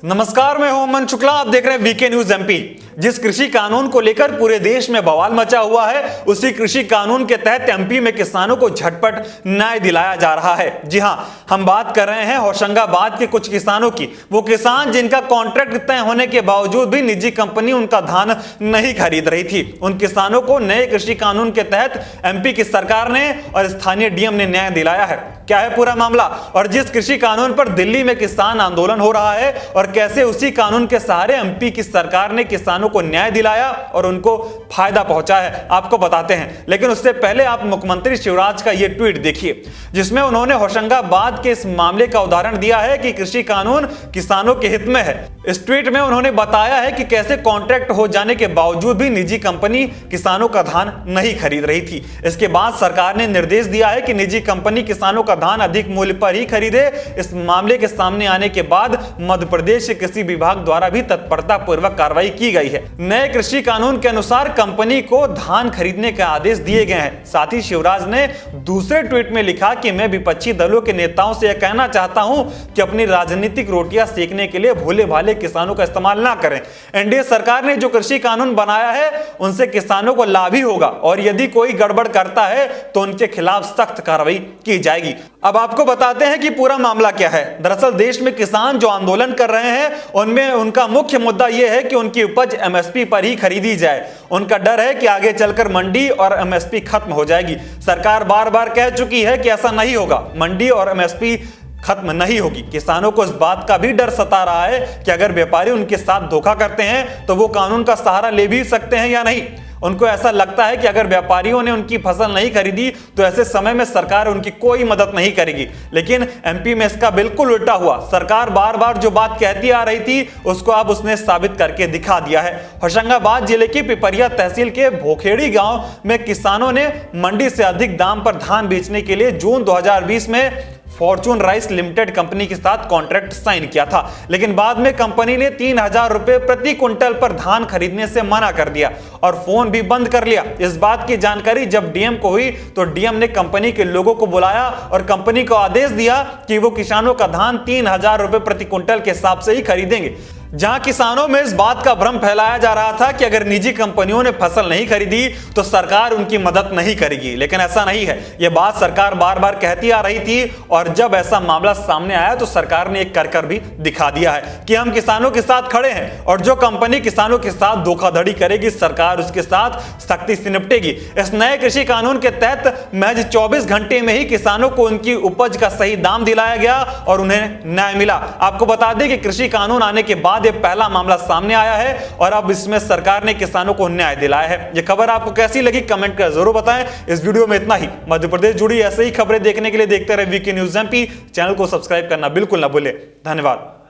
नमस्कार, मैं हूं अमन शुक्ला। आप देख रहे हैं वीके न्यूज एमपी। जिस कृषि कानून को लेकर पूरे देश में बवाल मचा हुआ है, उसी कृषि कानून के तहत एमपी में किसानों को झटपट न्याय दिलाया जा रहा है। जी हां, हम बात कर रहे हैं होशंगाबाद के कुछ किसानों की। वो किसान जिनका कॉन्ट्रैक्ट तय होने के बावजूद भी निजी कंपनी उनका धान नहीं खरीद रही थी। उन किसानों को नए कृषि कानून के तहत एमपी की सरकार ने और स्थानीय डीएम ने न्याय दिलाया है। क्या है पूरा मामला, और जिस कृषि कानून पर दिल्ली में किसान आंदोलन हो रहा है, और कैसे उसी कानून के सहारे एमपी की सरकार ने किसानों को न्याय दिलाया और उनको फायदा पहुंचा है, आपको बताते हैं। लेकिन उससे पहले आप मुख्यमंत्री शिवराज का यह ट्वीट देखिए, जिसमें उन्होंने होशंगाबाद के इस मामले का उदाहरण दिया है कि कृषि कानून किसानों के हित में है। इस ट्वीट में उन्होंने बताया है कि कैसे कॉन्ट्रैक्ट हो जाने के बावजूद भी निजी कंपनी किसानों का धान नहीं खरीद रही थी। इसके बाद सरकार ने निर्देश दिया है कि निजी कंपनी किसानों का धान अधिक मूल्य पर ही खरीदे। इस मामले के सामने आने के बाद मध्य प्रदेश के कृषि विभाग द्वारा भी तत्परता पूर्वक कार्रवाई की गई है। नए कृषि कानून के अनुसार कंपनी को धान खरीदने के आदेश दिए गए हैं। साथ ही शिवराज ने दूसरे ट्वीट में लिखा कि मैं विपक्षी दलों के नेताओं से यह कहना चाहता हूं कि अपनी राजनीतिक रोटियां सेकने के लिए भोले भाले किसानों का इस्तेमाल ना करें। एनडीए सरकार ने जो कृषि कानून बनाया है उनसे किसानों को लाभ ही होगा, और यदि कोई गड़बड़ करता है तो उनके खिलाफ सख्त कार्रवाई की जाएगी। अब आपको बताते हैं कि पूरा मामला क्या है। दरअसल देश में किसान जो आंदोलन कर रहे हैं उनमें उनका मुख्य मुद्दा यह है कि उनकी उपज एमएसपी पर ही खरीदी जाए। उनका डर है कि आगे चलकर मंडी और एमएसपी खत्म हो जाएगी। सरकार बार बार कह चुकी है कि ऐसा नहीं होगा, मंडी और एमएसपी खत्म नहीं होगी। किसानों को इस बात का भी डर सता रहा है कि अगर व्यापारी उनके साथ धोखा करते हैं तो वो कानून का सहारा ले भी सकते हैं या नहीं। उनको ऐसा लगता है कि अगर व्यापारियों ने उनकी फसल नहीं खरीदी तो ऐसे समय में सरकार उनकी कोई मदद नहीं करेगी। लेकिन एमपी में इसका बिल्कुल उल्टा हुआ। सरकार बार बार जो बात कहती आ रही थी उसको अब उसने साबित करके दिखा दिया है। होशंगाबाद जिले की पिपरिया तहसील के भोखेड़ी गांव में किसानों ने मंडी से अधिक दाम पर धान बेचने के लिए जून 2020 में फॉर्चून राइस लिमिटेड कंपनी के साथ कॉन्ट्रैक्ट साइन किया था। लेकिन बाद में कंपनी ने 3000 रुपए प्रति क्विंटल पर धान खरीदने से मना कर दिया और फोन भी बंद कर लिया। इस बात की जानकारी जब डीएम को हुई तो डीएम ने कंपनी के लोगों को बुलाया और कंपनी को आदेश दिया कि वो किसानों का धान 3000 रुपए प्रति क्विंटल के हिसाब से ही खरीदेंगे। जहां किसानों में इस बात का भ्रम फैलाया जा रहा था कि अगर निजी कंपनियों ने फसल नहीं खरीदी तो सरकार उनकी मदद नहीं करेगी, लेकिन ऐसा नहीं है। यह बात सरकार बार बार कहती आ रही थी, और जब ऐसा मामला सामने आया तो सरकार ने एक कर भी दिखा दिया है कि हम किसानों के साथ खड़े हैं, और जो कंपनी किसानों के साथ धोखाधड़ी करेगी सरकार उसके साथ सख्ती से निपटेगी। इस नए कृषि कानून के तहत महज 24 घंटे में ही किसानों को उनकी उपज का सही दाम दिलाया गया और उन्हें न्याय मिला। आपको बता दें कि कृषि कानून आने के बाद ये पहला मामला सामने आया है और अब इसमें सरकार ने किसानों को न्याय दिलाया है। ये खबर आपको कैसी लगी कमेंट कर जरूर बताएं। इस वीडियो में इतना ही। मध्य प्रदेश जुड़ी ऐसे ही खबरें देखने के लिए देखते रहे वीके न्यूज एमपी। चैनल को सब्सक्राइब करना बिल्कुल ना भूलें। धन्यवाद।